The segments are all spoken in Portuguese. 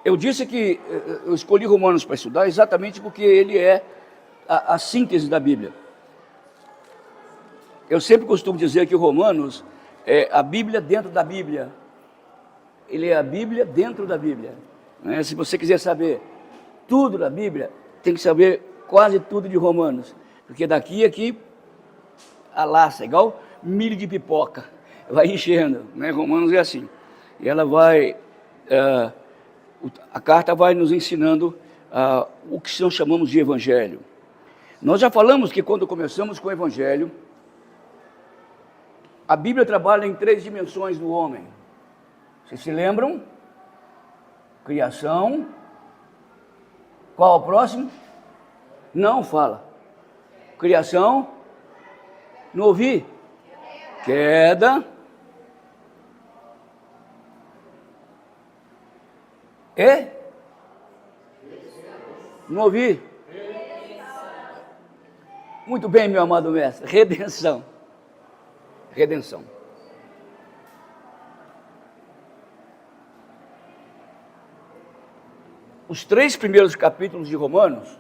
Eu disse que eu escolhi Romanos para estudar exatamente porque ele é a síntese da Bíblia. Eu sempre costumo dizer que Romanos é a Bíblia dentro da Bíblia. Ele é a Bíblia dentro da Bíblia. Né? Se você quiser saber tudo da Bíblia, tem que saber quase tudo de Romanos. Porque daqui a aqui, a laça, igual milho de pipoca, vai enchendo. Né? Romanos é assim. E ela vai... a carta vai nos ensinando o que nós chamamos de Evangelho. Nós já falamos que quando começamos com o Evangelho, a Bíblia trabalha em 3 dimensões do homem. Vocês se lembram? Criação. Qual o próximo? Não fala. Criação. Não ouvi? Queda. E? Não ouvi? Muito bem, meu amado mestre. Redenção. Redenção. Os 3 primeiros capítulos de Romanos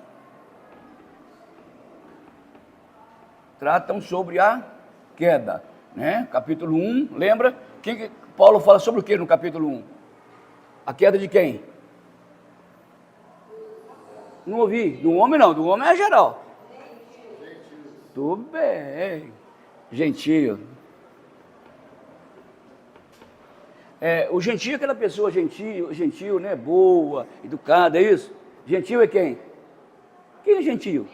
tratam sobre a queda, né? Capítulo 1, lembra? Paulo fala sobre o que no capítulo 1? A queda de quem? Não ouvi. Do homem não, do homem é geral. Tudo bem. Gentio. O gentio é aquela pessoa gentil, né? Boa, educada, é isso? Gentil é quem? Quem é gentil?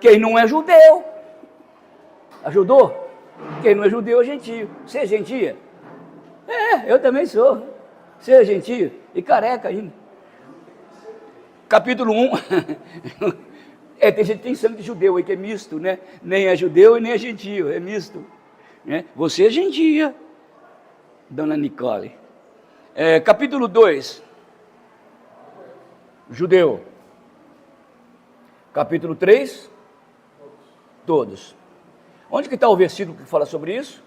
Quem não é judeu. Ajudou? Quem não é judeu é gentio. Você é gentia? Eu também sou. Você é gentio? E careca ainda. Capítulo 1. Tem gente que tem sangue de judeu aí que é misto, né? Nem é judeu e nem é gentio, é misto. Né? Você é gentia, dona Nicole. Capítulo 2. Judeu. Capítulo 3. Todos. Onde que está o versículo que fala sobre isso?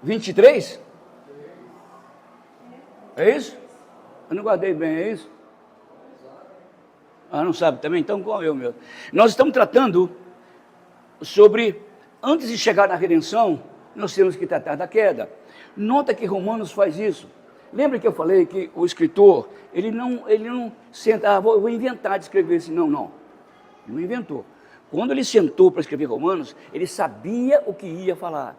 23? É isso? Eu não guardei bem, é isso? Não sabe também? Então qual é o meu? Nós estamos tratando sobre, antes de chegar na redenção, nós temos que tratar da queda. Nota que Romanos faz isso. Lembra que eu falei que o escritor, ele não senta, vou inventar de escrever isso. Não. Ele não inventou. Quando ele sentou para escrever Romanos, ele sabia o que ia falar.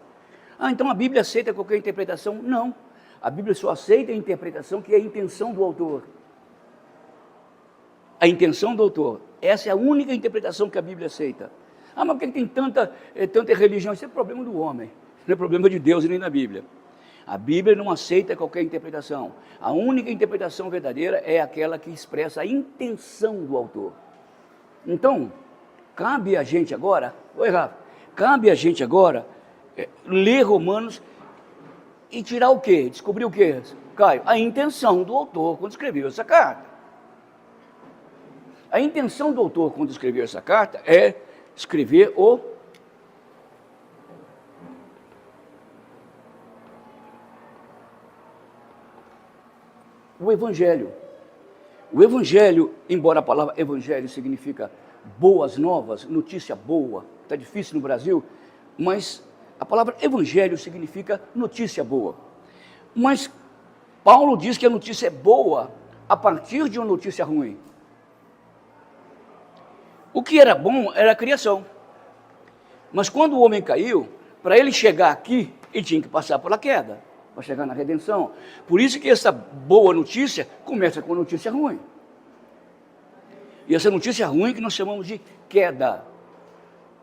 Então a Bíblia aceita qualquer interpretação? Não. A Bíblia só aceita a interpretação que é a intenção do autor. A intenção do autor. Essa é a única interpretação que a Bíblia aceita. Mas por que tem tanta religião? Isso é problema do homem. Não é problema de Deus e nem da Bíblia. A Bíblia não aceita qualquer interpretação. A única interpretação verdadeira é aquela que expressa a intenção do autor. Então, cabe a gente agora, cabe a gente agora ler Romanos e tirar o quê? Descobrir o quê, Caio? A intenção do autor quando escreveu essa carta. A intenção do autor quando escreveu essa carta é escrever o Evangelho. O Evangelho, embora a palavra Evangelho significa boas novas, notícia boa, está difícil no Brasil, mas a palavra Evangelho significa notícia boa. Mas Paulo diz que a notícia é boa a partir de uma notícia ruim. O que era bom era a criação. Mas quando o homem caiu, para ele chegar aqui, ele tinha que passar pela queda, para chegar na redenção. Por isso que essa boa notícia começa com notícia ruim. E essa notícia ruim que nós chamamos de queda.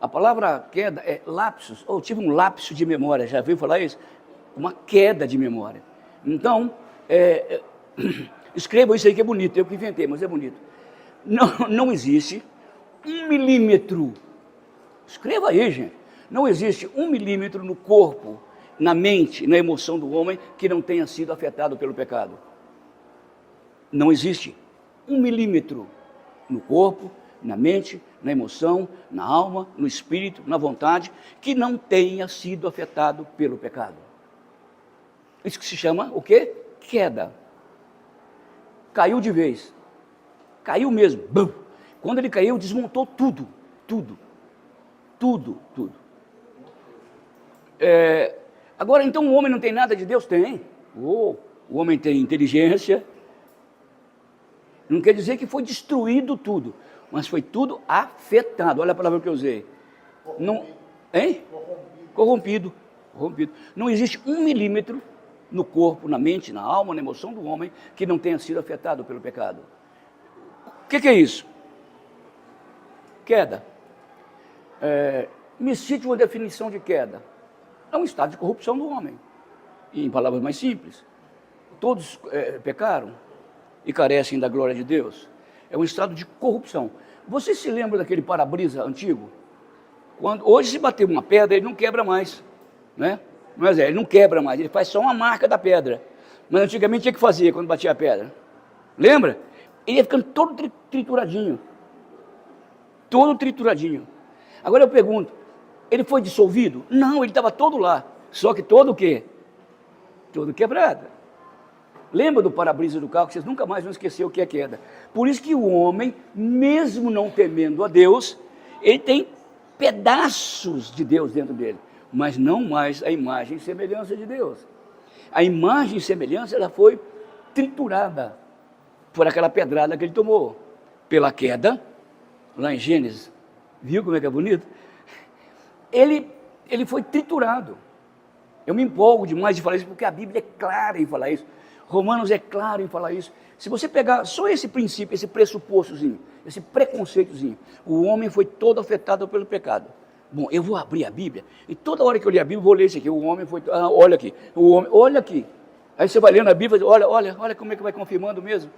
A palavra queda é lapsus. Tive um lapso de memória, já viu falar isso? Uma queda de memória. Então, escreva isso aí que é bonito, eu que inventei, mas é bonito. Não existe 1 milímetro. Escreva aí, gente. Não existe 1 milímetro no corpo, na mente, na emoção do homem que não tenha sido afetado pelo pecado. Não existe 1 milímetro no corpo, na mente, na emoção, na alma, no espírito, na vontade, que não tenha sido afetado pelo pecado. Isso que se chama o quê? Queda. Caiu de vez. Caiu mesmo. Bum. Quando ele caiu, desmontou tudo. Tudo. Tudo, tudo. Agora, então, o homem não tem nada de Deus? Tem. O homem tem inteligência. Não quer dizer que foi destruído tudo, mas foi tudo afetado. Olha a palavra que eu usei. Não, hein? Corrompido. Corrompido. Não existe 1 milímetro no corpo, na mente, na alma, na emoção do homem que não tenha sido afetado pelo pecado. O que é isso? Queda. Me cite uma definição de queda. É um estado de corrupção do homem. E, em palavras mais simples, todos pecaram e carecem da glória de Deus. É um estado de corrupção. Você se lembra daquele para-brisa antigo? Hoje, se bater uma pedra, ele não quebra mais, né? Mas ele não quebra mais, ele faz só uma marca da pedra. Mas antigamente tinha que fazer quando batia a pedra. Lembra? Ele ia ficando todo trituradinho. Todo trituradinho. Agora eu pergunto, ele foi dissolvido? Não, ele estava todo lá. Só que todo o quê? Todo quebrado. Lembra do para-brisa do carro, que vocês nunca mais vão esquecer o que é queda. Por isso que o homem, mesmo não temendo a Deus, ele tem pedaços de Deus dentro dele, mas não mais a imagem e semelhança de Deus. A imagem e semelhança, ela foi triturada por aquela pedrada que ele tomou, pela queda, lá em Gênesis. Viu como é que é bonito? Ele foi triturado. Eu me empolgo demais de falar isso, porque a Bíblia é clara em falar isso. Romanos é claro em falar isso. Se você pegar só esse princípio, esse pressupostozinho, esse preconceitozinho, o homem foi todo afetado pelo pecado. Bom, eu vou abrir a Bíblia, e toda hora que eu ler a Bíblia, vou ler isso aqui. O homem foi... olha aqui. O homem, olha aqui. Aí você vai lendo a Bíblia, olha como é que vai confirmando mesmo.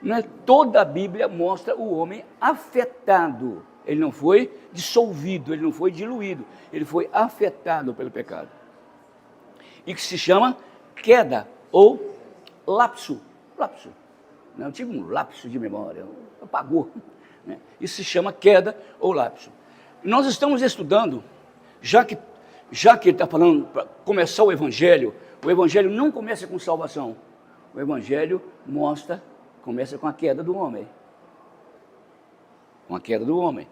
Não é? Toda a Bíblia mostra o homem afetado. Ele não foi dissolvido, ele não foi diluído. Ele foi afetado pelo pecado. E que se chama queda ou lapso. Lapso. Eu tive um lapso de memória, apagou. Né? Isso se chama queda ou lapso. Nós estamos estudando, já que ele está falando para começar o Evangelho não começa com salvação. O Evangelho começa com a queda do homem. Com a queda do homem,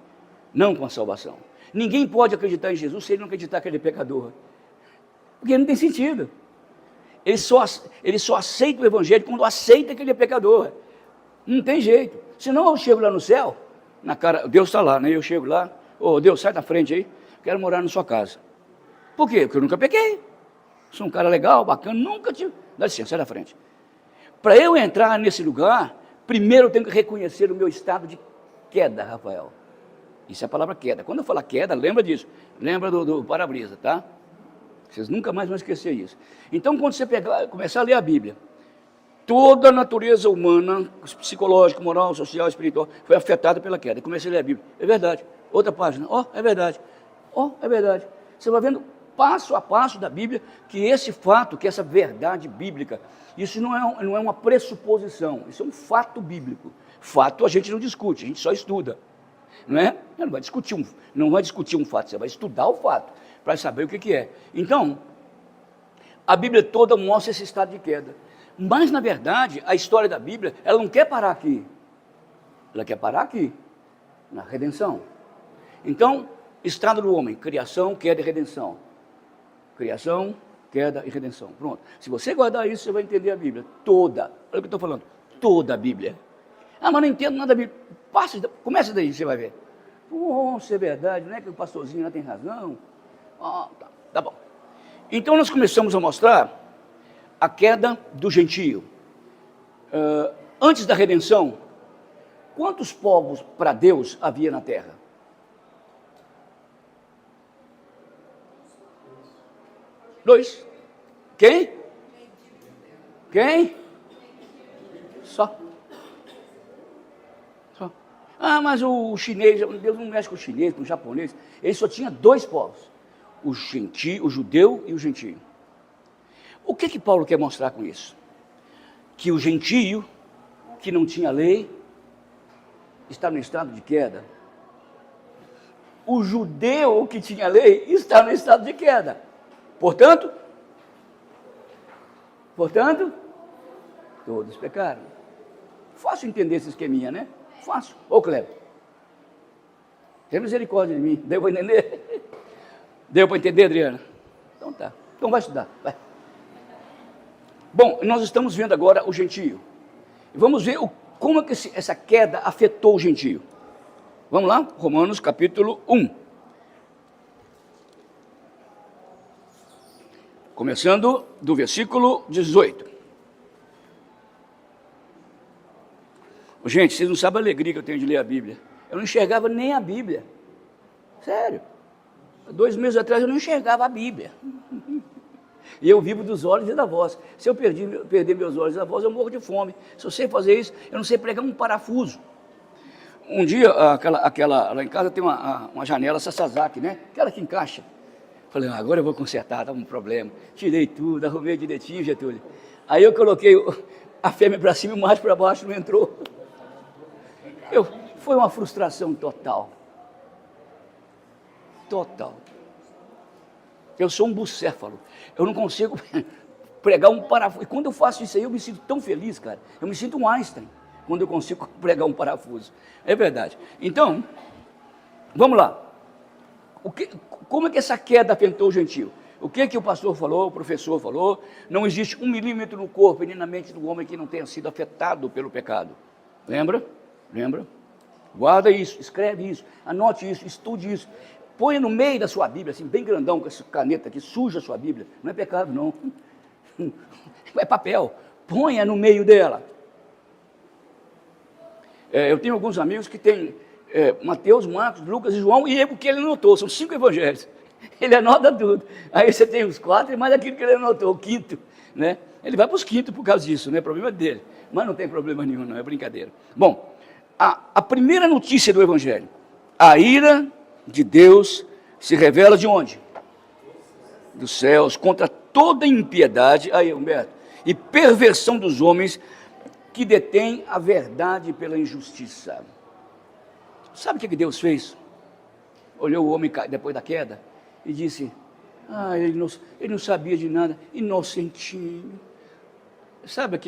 não com a salvação. Ninguém pode acreditar em Jesus se ele não acreditar que ele é pecador. Porque não tem sentido. Ele só aceita o Evangelho quando aceita que ele é pecador. Não tem jeito. Senão eu chego lá no céu, Deus está lá, né? Eu chego lá, Deus, sai da frente aí, quero morar na sua casa. Por quê? Porque eu nunca pequei. Sou um cara legal, bacana, nunca tive. Dá licença, sai da frente. Para eu entrar nesse lugar, primeiro eu tenho que reconhecer o meu estado de queda, Rafael. Isso é a palavra queda. Quando eu falar queda, lembra disso. Lembra do para-brisa, tá? Vocês nunca mais vão esquecer isso. Então, quando você começar a ler a Bíblia, toda a natureza humana, psicológica, moral, social, espiritual, foi afetada pela queda. Comecei a ler a Bíblia. É verdade. Outra página. É verdade. É verdade. Você vai vendo passo a passo da Bíblia que esse fato, que essa verdade bíblica, isso não é uma pressuposição, isso é um fato bíblico. Fato a gente não discute, a gente só estuda. Não é? Não vai discutir um fato, você vai estudar o fato para saber o que é. Então, a Bíblia toda mostra esse estado de queda. Mas, na verdade, a história da Bíblia, ela não quer parar aqui. Ela quer parar aqui, na redenção. Então, estado do homem, criação, queda e redenção. Criação, queda e redenção. Pronto. Se você guardar isso, você vai entender a Bíblia toda. Olha o que eu estou falando. Toda a Bíblia. Mas não entendo nada da Bíblia. Começa daí, você vai ver. Isso é verdade, não é que o pastorzinho lá tem razão? Tá bom. Então nós começamos a mostrar a queda do gentio. Antes da redenção, quantos povos para Deus havia na terra? Dois. Quem? Só. Mas o chinês, Deus não mexe com o chinês, com o japonês. Ele só tinha 2 povos. O judeu e o gentio. O que Paulo quer mostrar com isso? Que o gentio, que não tinha lei, está no estado de queda. O judeu, que tinha lei, está no estado de queda. Portanto, Portanto, todos pecaram. Fácil entender esse esqueminha, né? Fácil. Ô, Cleber, tem misericórdia de mim. Deu para entender? Deu para entender, Adriana? Então tá. Então vai estudar, vai. Bom, nós estamos vendo agora o gentio. Vamos ver como é que essa queda afetou o gentio. Vamos lá? Romanos capítulo 1. Começando do versículo 18. Gente, vocês não sabem a alegria que eu tenho de ler a Bíblia. Eu não enxergava nem a Bíblia. Sério. 2 meses atrás eu não enxergava a Bíblia. E eu vivo dos olhos e da voz. Se eu perder meus olhos e da voz, eu morro de fome. Se eu sei fazer isso, eu não sei pregar um parafuso. Um dia, lá em casa tem uma janela Sasazaki, né? Aquela que encaixa. Falei, agora eu vou consertar, estava um problema. Tirei tudo, arrumei direitinho, Getúlio. Aí eu coloquei a fêmea para cima e o macho para baixo, não entrou. Foi uma frustração total. Total. Eu sou um bucéfalo. Eu não consigo pregar um parafuso. E quando eu faço isso aí, eu me sinto tão feliz, cara. Eu me sinto um Einstein quando eu consigo pregar um parafuso. É verdade. Então, vamos lá. Como é que essa queda afetou o gentio? O que o pastor falou, o professor falou? Não existe 1 milímetro no corpo e nem na mente do homem que não tenha sido afetado pelo pecado. Lembra? Lembra? Guarda isso, escreve isso, anote isso, estude isso. Põe no meio da sua Bíblia, assim, bem grandão, com essa caneta aqui, suja a sua Bíblia. Não é pecado, não. É papel. Ponha no meio dela. Eu tenho alguns amigos que têm Mateus, Marcos, Lucas e João, e o que ele anotou, são 5 evangelhos. Ele anota tudo. Aí você tem os 4 e mais aquilo que ele anotou, o 5º, né? Ele vai para os 5º por causa disso, não é problema dele. Mas não tem problema nenhum, não, é brincadeira. Bom, a primeira notícia do evangelho, a ira de Deus se revela de onde? Dos céus, contra toda impiedade, aí Humberto, e perversão dos homens que detêm a verdade pela injustiça. Sabe o que Deus fez? Olhou o homem depois da queda e disse, ele não sabia de nada, inocentinho. Sabe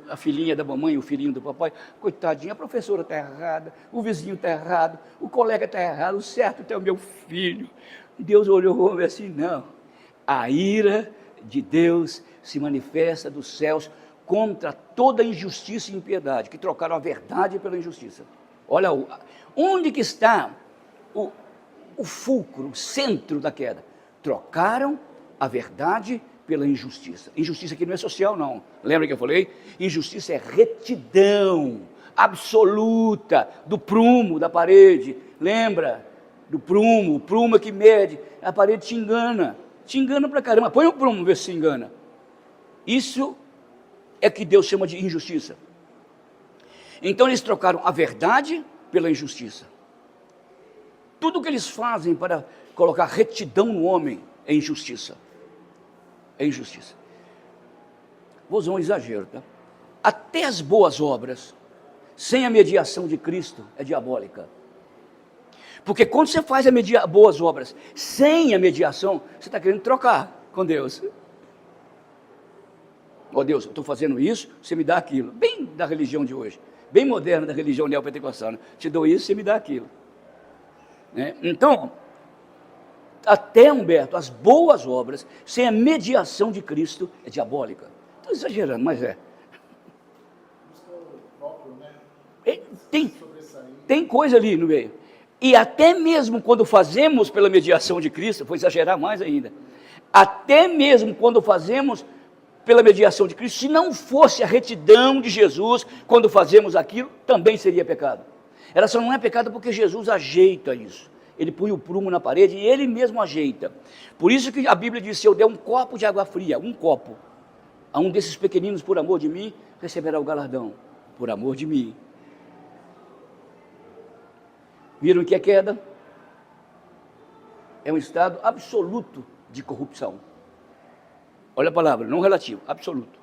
a filhinha da mamãe e o filhinho do papai? Coitadinha, a professora está errada, o vizinho está errado, o colega está errado, o certo é o meu filho. Deus olhou o homem assim, não. A ira de Deus se manifesta dos céus contra toda injustiça e impiedade, que trocaram a verdade pela injustiça. Olha, onde que está o fulcro, o centro da queda? Trocaram a verdade pela injustiça. Injustiça aqui não é social, não. Lembra que eu falei? Injustiça é retidão absoluta do prumo da parede. Lembra? Do prumo, o prumo é que mede. A parede te engana pra caramba. Põe o prumo, vê se se engana. Isso é que Deus chama de injustiça. Então eles trocaram a verdade pela injustiça. Tudo que eles fazem para colocar retidão no homem é injustiça. É injustiça. Vou usar um exagero, tá? Até as boas obras, sem a mediação de Cristo, é diabólica. Porque quando você faz boas obras sem a mediação, você está querendo trocar com Deus. Deus, eu estou fazendo isso, você me dá aquilo. Bem da religião de hoje, bem moderna da religião neopentecostal. Né? Te dou isso, você me dá aquilo. Né? Então, até, Humberto, as boas obras, sem a mediação de Cristo, é diabólica. Estou exagerando, mas é. Tem coisa ali no meio. E até mesmo quando fazemos pela mediação de Cristo, vou exagerar mais ainda, até mesmo quando fazemos pela mediação de Cristo, se não fosse a retidão de Jesus, quando fazemos aquilo, também seria pecado. Ela só não é pecado porque Jesus ajeita isso. Ele põe o prumo na parede e ele mesmo ajeita. Por isso que a Bíblia diz, se eu der um copo de água fria, um copo, a um desses pequeninos por amor de mim, receberá o galardão, por amor de mim. Viram que é queda? É um estado absoluto de corrupção. Olha a palavra, não relativo, absoluto.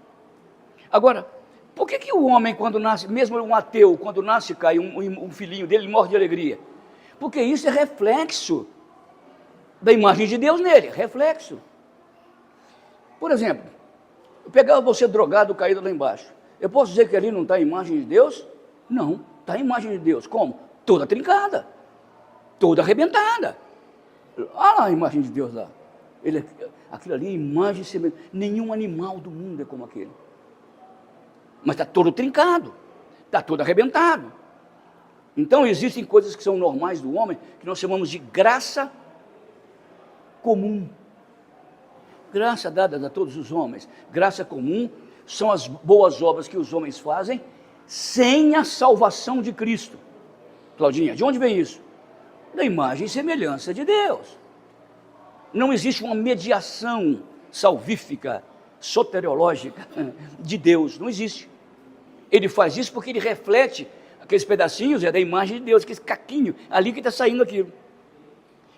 Agora, por que o homem quando nasce, mesmo um ateu, quando nasce cai um filhinho dele, morre de alegria? Porque isso é reflexo da imagem de Deus nele, reflexo. Por exemplo, Eu pegava você drogado, caído lá embaixo. Eu posso dizer que ali não está a imagem de Deus? Não, está a imagem de Deus. Como? Toda trincada, toda arrebentada. Olha lá a imagem de Deus lá. Aquilo ali é imagem semelhante. Nenhum animal do mundo é como aquele. Mas está todo trincado, está todo arrebentado. Então existem coisas que são normais do homem, que nós chamamos de graça comum. Graça dada a todos os homens. Graça comum são as boas obras que os homens fazem sem a salvação de Cristo. Claudinha, de onde vem isso? Da imagem e semelhança de Deus. Não existe uma mediação salvífica, soteriológica de Deus, não existe. Ele faz isso porque ele reflete aqueles pedacinhos, é da imagem de Deus, aquele caquinho, ali que está saindo aquilo.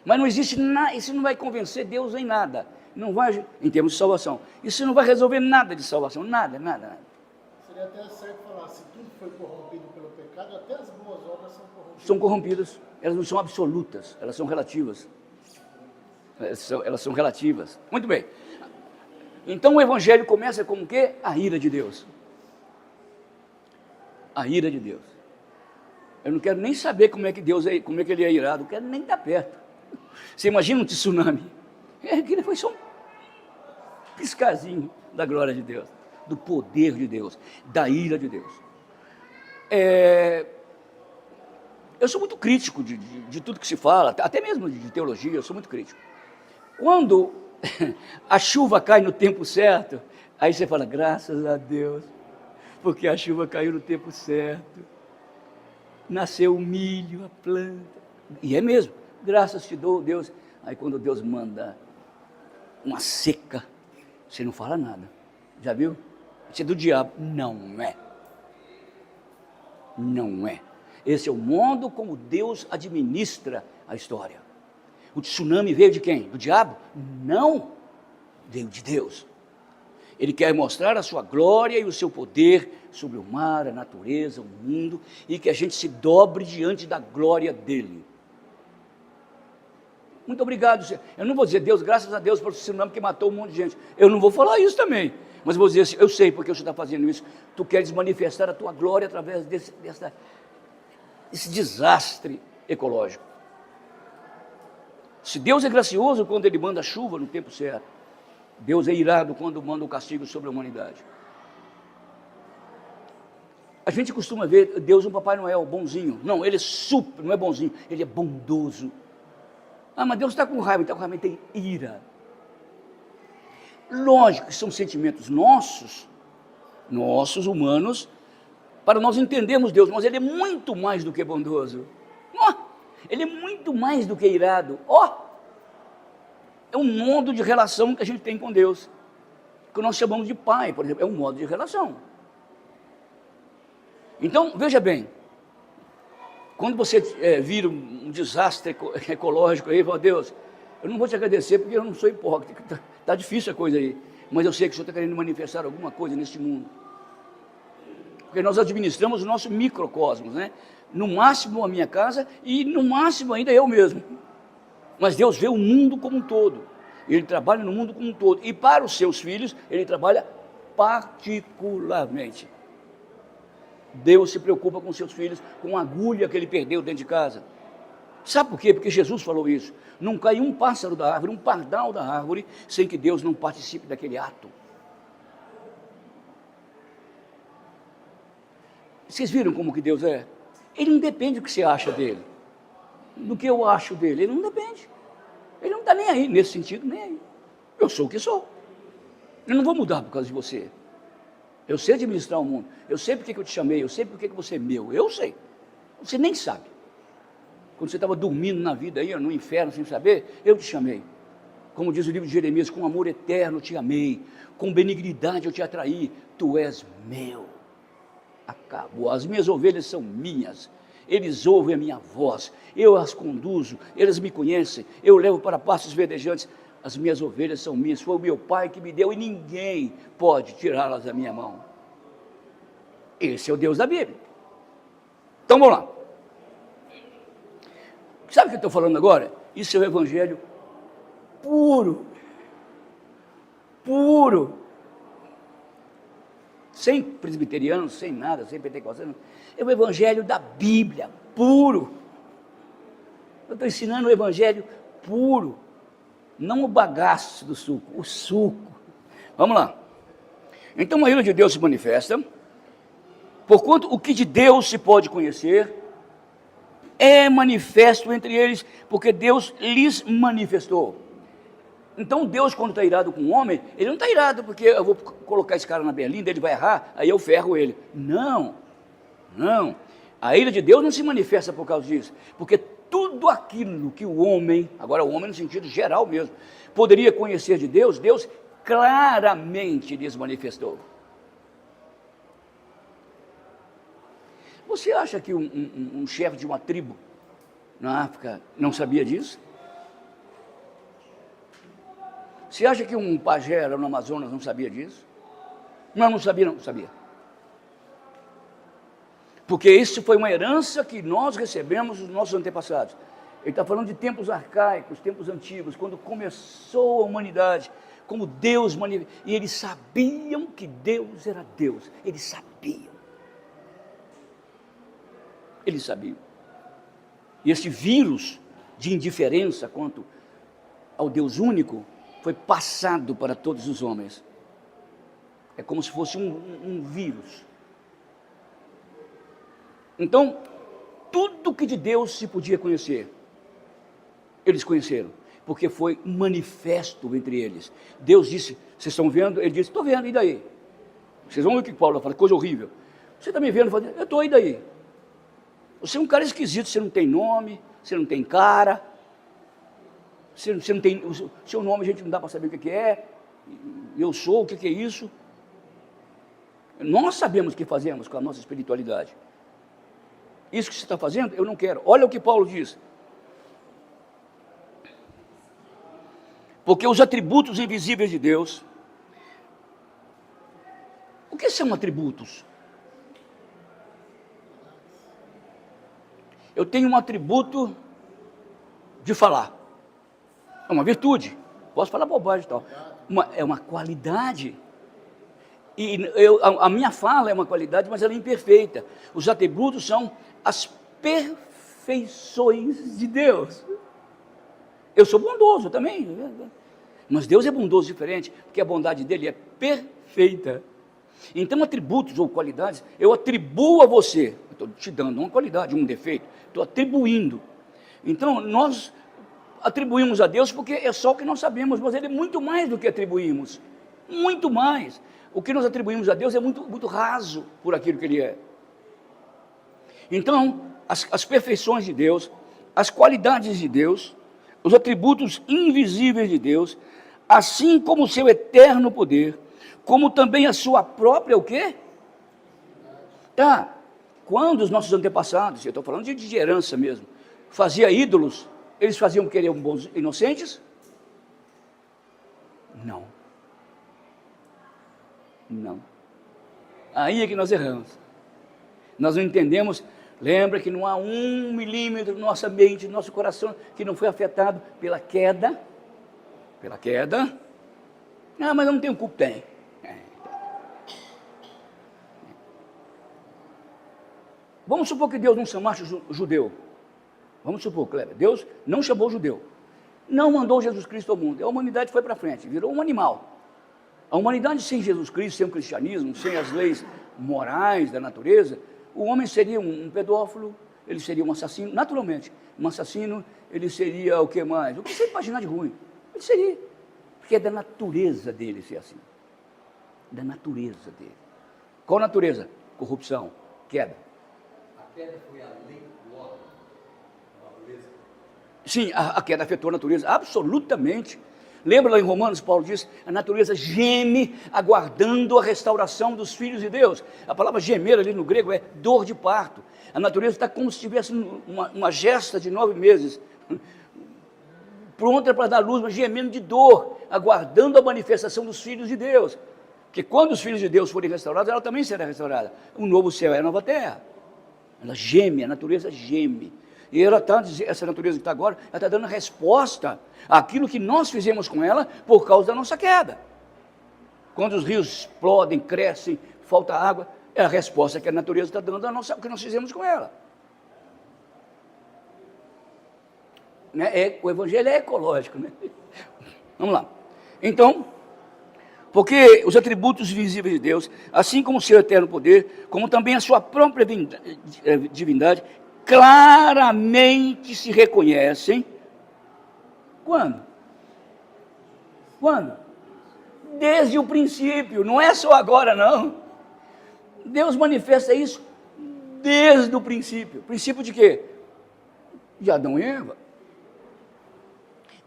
Mas não existe nada, isso não vai convencer Deus em nada. Não vai, em termos de salvação. Isso não vai resolver nada de salvação, nada. Seria até certo falar, se tudo foi corrompido pelo pecado, até as boas obras são corrompidas. São corrompidas, elas não são absolutas, elas são relativas. Elas são relativas. Muito bem. Então o Evangelho começa com o quê? A ira de Deus. A ira de Deus. Eu não quero nem saber como é que Deus é, como é que ele é irado, não quero nem estar perto. Você imagina um tsunami? Aquilo foi só um piscazinho da glória de Deus, do poder de Deus, da ira de Deus. Eu sou muito crítico de tudo que se fala, até mesmo de teologia, eu sou muito crítico. Quando a chuva cai no tempo certo, aí você fala, graças a Deus, porque a chuva caiu no tempo certo, nasceu o milho, a planta, e é mesmo, graças te dou, Deus. Aí quando Deus manda uma seca, você não fala nada, já viu? Isso é do diabo, não é. Não é. Esse é o modo como Deus administra a história. O tsunami veio de quem? Do diabo? Não, veio de Deus. Ele quer mostrar a sua glória e o seu poder sobre o mar, a natureza, o mundo, e que a gente se dobre diante da glória dele. Muito obrigado. Eu não vou dizer, Deus, graças a Deus, por esse tsunami que matou um monte de gente. Eu não vou falar isso também. Mas vou dizer assim, eu sei porque você está fazendo isso. Tu queres manifestar a tua glória através desse desastre ecológico. Se Deus é gracioso quando Ele manda chuva no tempo certo, Deus é irado quando manda o castigo sobre a humanidade. A gente costuma ver Deus um Papai Noel bonzinho. Não, Ele é super, não é bonzinho, Ele é bondoso. Ah, mas Deus está com raiva, então realmente tem ira. Lógico que são sentimentos nossos humanos, para nós entendermos Deus, mas Ele é muito mais do que bondoso. Ele é muito mais do que irado. É um modo de relação que a gente tem com Deus, que nós chamamos de Pai, por exemplo, é um modo de relação. Então, veja bem, quando você vira um desastre ecológico aí, fala, Deus, eu não vou te agradecer porque eu não sou hipócrita, está difícil a coisa aí, mas eu sei que o Senhor está querendo manifestar alguma coisa neste mundo. Porque nós administramos o nosso microcosmos, né? No máximo a minha casa e no máximo ainda eu mesmo. Mas Deus vê o mundo como um todo. Ele trabalha no mundo como um todo. E para os seus filhos, Ele trabalha particularmente. Deus se preocupa com seus filhos, com a agulha que Ele perdeu dentro de casa. Sabe por quê? Porque Jesus falou isso. Não cai um pássaro da árvore, um pardal da árvore, sem que Deus não participe daquele ato. Vocês viram como que Deus é? Ele não depende do que você acha dele, do que eu acho dele, ele não depende. Ele não está nem aí, nesse sentido, nem aí. Eu sou o que sou. Eu não vou mudar por causa de você. Eu sei administrar o mundo, eu sei porque que eu te chamei, eu sei porque que você é meu, eu sei. Você nem sabe. Quando você estava dormindo na vida aí, no inferno, sem saber, eu te chamei. Como diz o livro de Jeremias, com amor eterno eu te amei, com benignidade eu te atraí, tu és meu. Acabou, as minhas ovelhas são minhas, eles ouvem a minha voz, eu as conduzo, eles me conhecem, eu levo para pastos verdejantes, as minhas ovelhas são minhas, foi o meu Pai que me deu e ninguém pode tirá-las da minha mão. Esse é o Deus da Bíblia. Então vamos lá. Sabe o que eu estou falando agora? Isso é o Evangelho puro, puro. sem presbiterianos, sem nada, sem pentecostais. É o evangelho da Bíblia, puro. Eu estou ensinando o evangelho puro, não o bagaço do suco, o suco. Vamos lá. Então a ira de Deus se manifesta, porquanto o que de Deus se pode conhecer é manifesto entre eles, porque Deus lhes manifestou. Então Deus, quando está irado com o homem, ele não está irado porque eu vou colocar esse cara na berlinda, ele vai errar, aí eu ferro ele. Não, não. A ira de Deus não se manifesta por causa disso, porque tudo aquilo que o homem, agora o homem no sentido geral mesmo, poderia conhecer de Deus, Deus claramente lhes manifestou. Você acha que um chefe de uma tribo na África não sabia disso? Você acha que um pajé no Amazonas não sabia disso? Não sabia, não sabia. Porque isso foi uma herança que nós recebemos dos nossos antepassados. Ele está falando de tempos arcaicos, tempos antigos, quando começou a humanidade, como Deus manifestou. E eles sabiam que Deus era Deus. Eles sabiam. Eles sabiam. E esse vírus de indiferença quanto ao Deus único foi passado para todos os homens. É como se fosse um vírus. Então, tudo que de Deus se podia conhecer, eles conheceram, porque foi manifesto entre eles. Deus disse, vocês estão vendo? Ele disse, estou vendo, e daí? Vocês vão ver o que Paulo fala, coisa horrível. Você está me vendo? Eu estou, e daí? Você é um cara esquisito, você não tem nome, você não tem cara, você não tem, o seu nome a gente não dá para saber o que é, eu sou, o que é isso? Nós sabemos o que fazemos com a nossa espiritualidade. Isso que você está fazendo, eu não quero. Olha o que Paulo diz. Porque os atributos invisíveis de Deus, o que são atributos? Eu tenho um atributo de falar. É uma virtude. Posso falar bobagem e tal. É uma qualidade. E a minha fala é uma qualidade, mas ela é imperfeita. Os atributos são as perfeições de Deus. Eu sou bondoso também, mas Deus é bondoso diferente, porque a bondade dele é perfeita. Então atributos ou qualidades, eu atribuo a você, estou te dando uma qualidade, um defeito, estou atribuindo. Então nós atribuímos a Deus porque é só o que nós sabemos, mas ele é muito mais do que atribuímos, muito mais. O que nós atribuímos a Deus é muito raso por aquilo que ele é. Então, as perfeições de Deus, as qualidades de Deus, os atributos invisíveis de Deus, assim como o seu eterno poder, como também a sua própria, o quê? Quando os nossos antepassados, eu estou falando de herança mesmo, faziam ídolos, eles faziam porque eram bons inocentes? Não. Não. Aí é que nós erramos. Nós não entendemos. Lembra que não há 1 milímetro da nossa mente, do nosso coração, que não foi afetado pela queda. Pela queda. Mas eu não tenho culpa. Tem. Vamos supor que Deus não chamasse judeu. Vamos supor, Kleber, Deus não chamou judeu. Não mandou Jesus Cristo ao mundo. A humanidade foi para frente, virou um animal. A humanidade sem Jesus Cristo, sem o cristianismo, sem as leis morais da natureza, o homem seria um pedófilo, ele seria um assassino, naturalmente. Um assassino, ele seria o que mais? O que você imaginar de ruim? Ele seria. Porque é da natureza dele ser assim. Da natureza dele. Qual natureza? Corrupção, queda. A queda foi além do homem, da natureza? Sim, a queda afetou a natureza, absolutamente. Lembra lá em Romanos, Paulo diz, a natureza geme aguardando a restauração dos filhos de Deus. A palavra gemer ali no grego é dor de parto. A natureza está como se tivesse uma gesta de 9 meses, pronta para dar luz, mas gemendo de dor, aguardando a manifestação dos filhos de Deus. Porque quando os filhos de Deus forem restaurados, ela também será restaurada. Um novo céu e a nova terra. Ela geme, a natureza geme. E ela está, essa natureza que está agora, ela está dando resposta àquilo que nós fizemos com ela por causa da nossa queda. Quando os rios explodem, crescem, falta água, é a resposta que a natureza está dando a nossa, o que nós fizemos com ela. O evangelho é ecológico, né? Vamos lá. Então, porque os atributos visíveis de Deus, assim como o seu eterno poder, como também a sua própria divindade, claramente se reconhecem. Quando? Quando? Desde o princípio, não é só agora não. Deus manifesta isso desde o princípio. Princípio de quê? De Adão e Eva.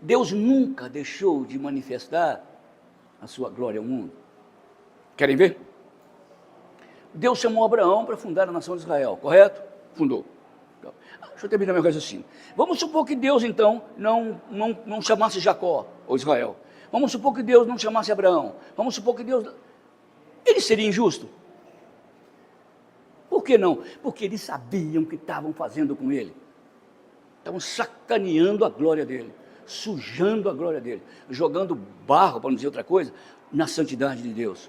Deus nunca deixou de manifestar a sua glória ao mundo. Querem ver? Deus chamou Abraão para fundar a nação de Israel, correto? Fundou. Deixa eu terminar meu raciocínio. Vamos supor que Deus, então, não chamasse Jacó, ou Israel. Vamos supor que Deus não chamasse Abraão. Vamos supor que Deus... Ele seria injusto? Por que não? Porque eles sabiam o que estavam fazendo com ele. Estavam sacaneando a glória dele, sujando a glória dele, jogando barro, para não dizer outra coisa, na santidade de Deus.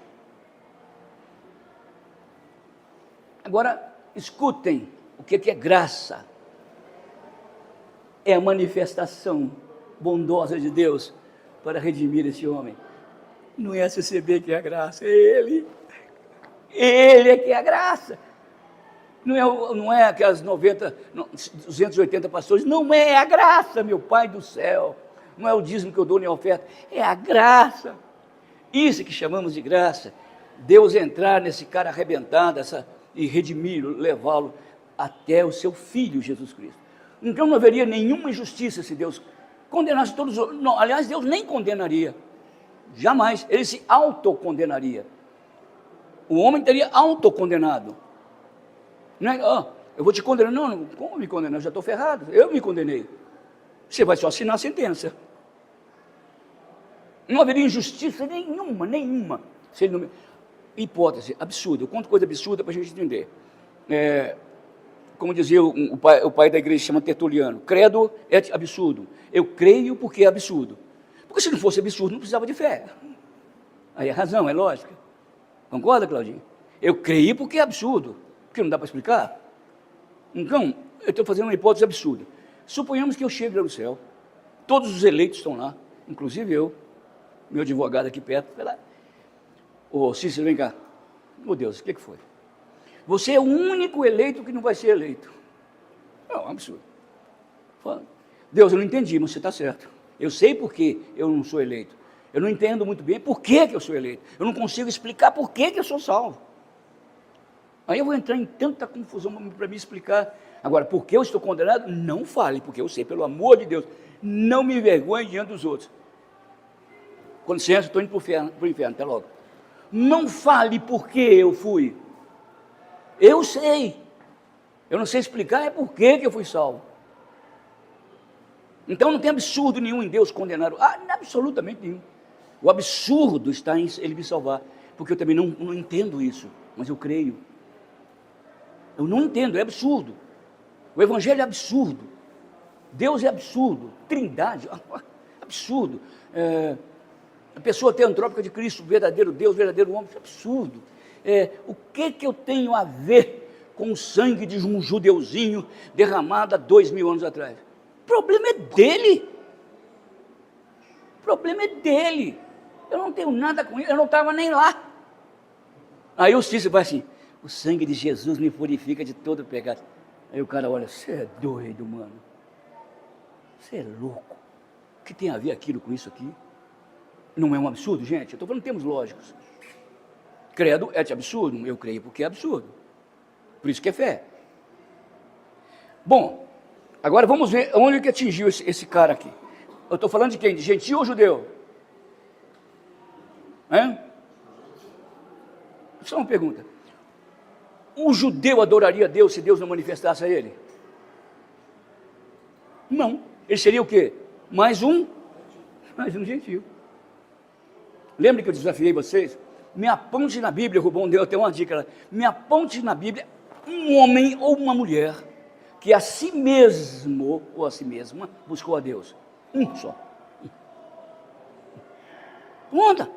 Agora, escutem o que é graça. É a manifestação bondosa de Deus para redimir esse homem. Não é a CCB que é a graça, é Ele. Ele é que é a graça. Não é aquelas 280 pastores, não é a graça, meu Pai do céu. Não é o dízimo que eu dou nem a oferta, é a graça. Isso que chamamos de graça. Deus entrar nesse cara arrebentado e redimi-lo, levá-lo até o seu Filho Jesus Cristo. Então não haveria nenhuma injustiça se Deus condenasse todos os... Não, aliás, Deus nem condenaria. Jamais. Ele se autocondenaria. O homem teria autocondenado. Não é, eu vou te condenar. Não, como me condenar? Eu já estou ferrado. Eu me condenei. Você vai só assinar a sentença. Não haveria injustiça nenhuma. Se ele não... Hipótese absurda. Eu conto coisa absurda para a gente entender. Como dizia o pai da igreja, chama Tertuliano, credo é absurdo. Eu creio porque é absurdo. Porque se não fosse absurdo, não precisava de fé. Aí é razão, é lógica. Concorda, Claudinho? Eu creio porque é absurdo. Porque não dá para explicar. Então, eu estou fazendo uma hipótese absurda. Suponhamos que eu chegue lá no céu. Todos os eleitos estão lá, inclusive eu, meu advogado aqui perto, vai lá. Ô Cícero, vem cá. Meu Deus, o que foi? Você é o único eleito que não vai ser eleito. É um absurdo. Fala. Deus, eu não entendi, mas você está certo. Eu sei por que eu não sou eleito. Eu não entendo muito bem por que eu sou eleito. Eu não consigo explicar por que eu sou salvo. Aí eu vou entrar em tanta confusão para me explicar. Agora, por que eu estou condenado? Não fale, porque eu sei, pelo amor de Deus, não me envergonhe diante dos outros. Com licença, estou indo para o inferno, até logo. Não fale por que eu fui. Eu sei. Eu não sei explicar, é por que eu fui salvo. Então não tem absurdo nenhum em Deus condenar. Absolutamente nenhum. O absurdo está em Ele me salvar. Porque eu também não entendo isso, mas eu creio. Eu não entendo, é absurdo. O Evangelho é absurdo. Deus é absurdo. Trindade, absurdo. A pessoa teantrópica de Cristo, verdadeiro Deus, verdadeiro homem, é absurdo. O que eu tenho a ver com o sangue de um judeuzinho derramado há 2000 anos atrás? O problema é dele. O problema é dele. Eu não tenho nada com isso, eu não estava nem lá. Aí o Cícero vai assim, o sangue de Jesus me purifica de todo pecado. Aí o cara olha, você é doido, mano. Você é louco. O que tem a ver aquilo com isso aqui? Não é um absurdo, gente? Eu estou falando em termos lógicos. Credo é de absurdo? Eu creio porque é absurdo. Por isso que é fé. Bom, agora vamos ver onde que atingiu esse cara aqui. Eu estou falando de quem? De gentil ou judeu? Só uma pergunta. Um judeu adoraria a Deus se Deus não manifestasse a ele? Não. Ele seria o quê? Mais um gentil. Lembra que eu desafiei vocês? Me aponte na Bíblia, Rubão deu até uma dica lá. Me aponte na Bíblia um homem ou uma mulher que a si mesmo ou a si mesma buscou a Deus. Um só. Conta.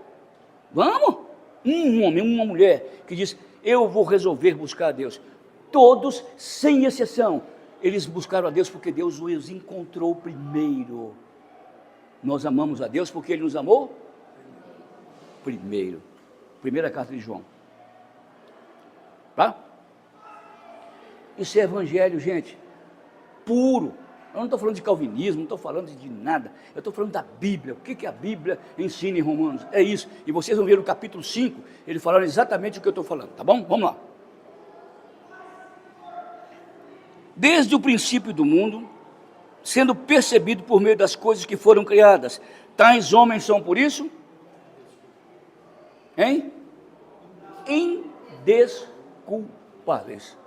Vamos. Um homem, uma mulher que diz, eu vou resolver buscar a Deus. Todos, sem exceção, eles buscaram a Deus porque Deus os encontrou primeiro. Nós amamos a Deus porque Ele nos amou primeiro. Primeira carta de João. Tá? Isso é evangelho, gente, puro. Eu não estou falando de calvinismo, não estou falando de nada. Eu estou falando da Bíblia. O que a Bíblia ensina em Romanos? É isso. E vocês vão ver no capítulo 5, ele falando exatamente o que eu estou falando, tá bom? Vamos lá. Desde o princípio do mundo, sendo percebido por meio das coisas que foram criadas, tais homens são por isso, indesculpáveis.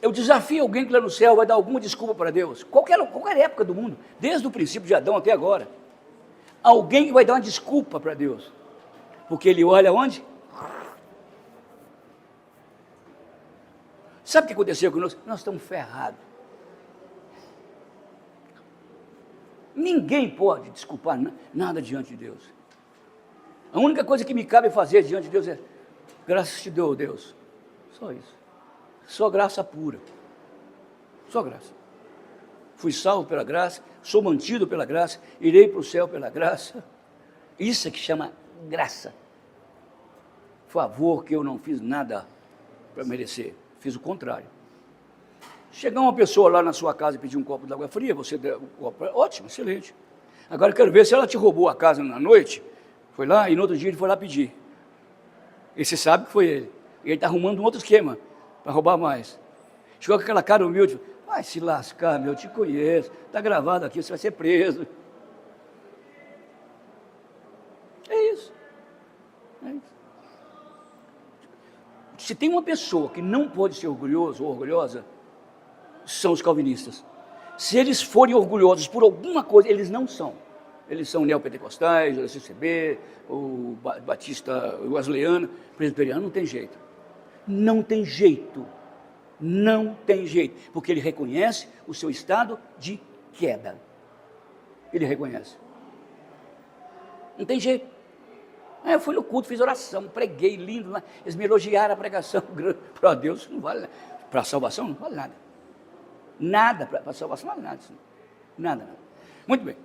Eu desafio alguém que lá no céu vai dar alguma desculpa para Deus, qualquer época do mundo, desde o princípio de Adão até agora, alguém que vai dar uma desculpa para Deus, porque Ele olha onde? Sabe o que aconteceu conosco? Nós estamos ferrados. Ninguém pode desculpar nada diante de Deus. A única coisa que me cabe fazer diante de Deus é, graças te dou, Deus, só isso. Só graça pura, só graça. Fui salvo pela graça, sou mantido pela graça, irei para o céu pela graça. Isso é que chama graça. Favor que eu não fiz nada para merecer, fiz o contrário. Chegar uma pessoa lá na sua casa e pedir um copo de água fria, você deu um copo, ótimo, excelente. Agora eu quero ver se ela te roubou a casa na noite, foi lá e no outro dia ele foi lá pedir. E você sabe que foi ele. E ele está arrumando um outro esquema para roubar mais. Chegou com aquela cara humilde, vai se lascar, meu, eu te conheço, está gravado aqui, você vai ser preso. É isso. É isso. Se tem uma pessoa que não pode ser orgulhoso ou orgulhosa, são os calvinistas. Se eles forem orgulhosos por alguma coisa, eles não são. Eles são neopentecostais, o SCB, o batista, o wesleyano, presbiteriano, não tem jeito. Não tem jeito, não tem jeito, porque ele reconhece o seu estado de queda. Ele reconhece. Não tem jeito. Eu fui no culto, fiz oração, preguei, lindo, eles me elogiaram a pregação, para Deus não vale nada. Para a salvação não vale nada. Nada, para a salvação não vale nada. Nada. Muito bem.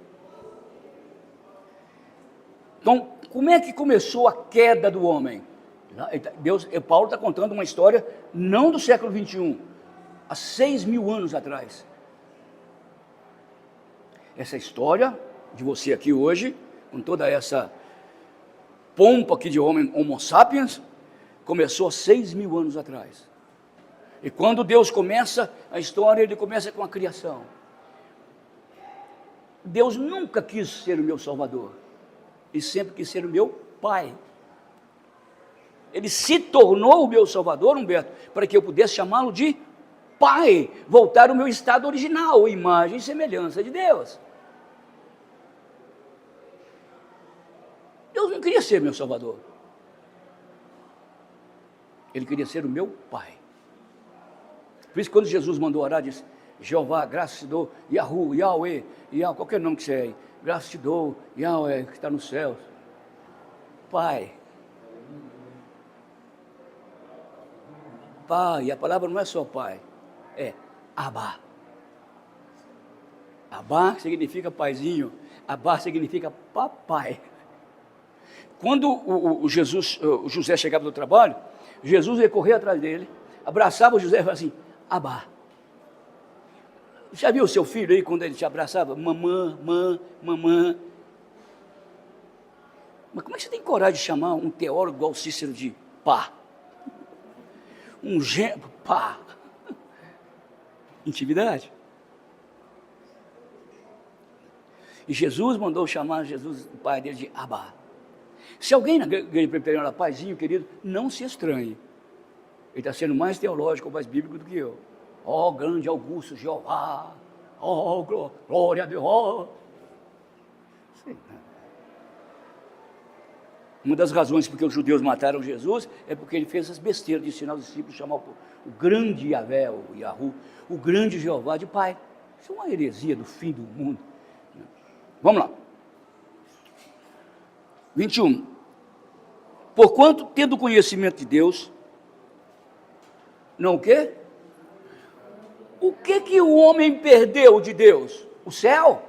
Então, como é que começou a queda do homem? Paulo está contando uma história, não do século 21, há 6.000 anos atrás. Essa história de você aqui hoje, com toda essa pompa aqui de homem, homo sapiens, começou há 6.000 anos atrás. E quando Deus começa a história, Ele começa com a criação. Deus nunca quis ser o meu Salvador, e sempre quis ser o meu Pai. Ele se tornou o meu Salvador, Humberto, para que eu pudesse chamá-lo de Pai, voltar ao meu estado original, imagem e semelhança de Deus. Deus não queria ser meu Salvador. Ele queria ser o meu Pai. Por isso, quando Jesus mandou orar, disse, Jeová, graças te dou, Yahu, Yahweh, qualquer nome que você é aí, graças te dou, Yahweh, que está nos céus. Pai. Pai, a palavra não é só pai, é Abba. Abba significa paizinho, Abba significa papai. Quando o José chegava do trabalho, Jesus ia correr atrás dele, abraçava o José e falava assim, Abba. Já viu o seu filho aí quando ele te abraçava? Mamã. Mas como é que você tem coragem de chamar um teólogo igual Cícero de pá? Pá. Intimidade. E Jesus mandou chamar o pai dele de Abba. Se alguém na igreja presbiteriana, paizinho querido, não se estranhe. Ele está sendo mais teológico, mais bíblico do que eu. Ó, grande Augusto Jeová. Ó, glória a Deus. Ó. Uma das razões porque os judeus mataram Jesus é porque ele fez essas besteiras de ensinar os discípulos a chamar o grande Yahvé, o Yahu, o grande Jeová de Pai. Isso é uma heresia do fim do mundo. Vamos lá. 21. Porquanto, tendo conhecimento de Deus, não o quê? O que o homem perdeu de Deus? O céu?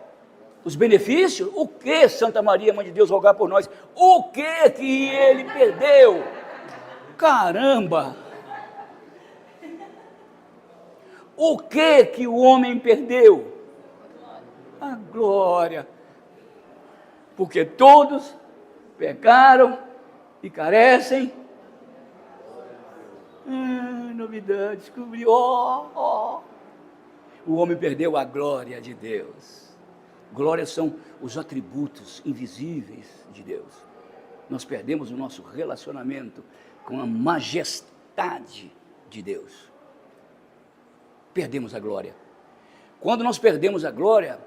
Os benefícios? O que, Santa Maria, Mãe de Deus, rogar por nós? O que ele perdeu? Caramba! O que o homem perdeu? A glória. Porque todos pecaram e carecem. Novidade, descobri. O homem perdeu a glória de Deus. Glória são os atributos invisíveis de Deus. Nós perdemos o nosso relacionamento com a majestade de Deus. Perdemos a glória. Quando nós perdemos a glória,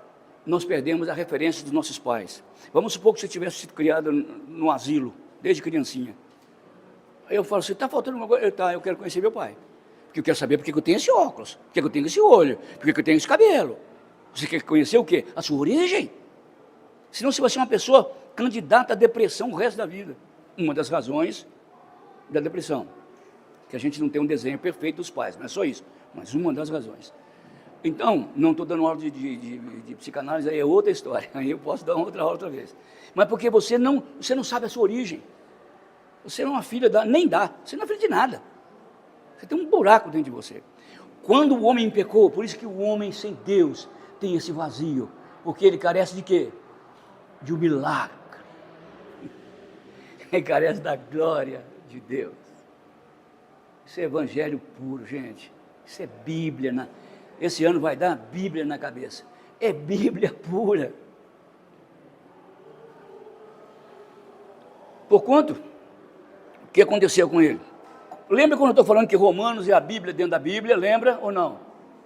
nós perdemos a referência dos nossos pais. Vamos supor que você tivesse sido criado no asilo, desde criancinha. Aí eu falo assim, está faltando uma coisa? Eu quero conhecer meu pai. Porque eu quero saber por que eu tenho esse óculos, por que eu tenho esse olho, por que eu tenho esse cabelo. Você quer conhecer o quê? A sua origem. Senão você vai ser uma pessoa candidata à depressão o resto da vida. Uma das razões da depressão. Que a gente não tem um desenho perfeito dos pais, não é só isso. Mas uma das razões. Então, não estou dando aula de psicanálise, aí é outra história. Aí eu posso dar outra aula outra vez. Mas porque você não sabe a sua origem. Você não é uma filha você não é filha de nada. Você tem um buraco dentro de você. Quando o homem pecou, por isso que o homem sem Deus tem esse vazio. Porque ele carece de quê? De um milagre. Ele carece da glória de Deus. Isso é evangelho puro, gente. Isso é Bíblia. Esse ano vai dar Bíblia na cabeça. É Bíblia pura. Porquanto, o que aconteceu com ele? Lembra quando eu estou falando que Romanos é a Bíblia dentro da Bíblia? Lembra ou não?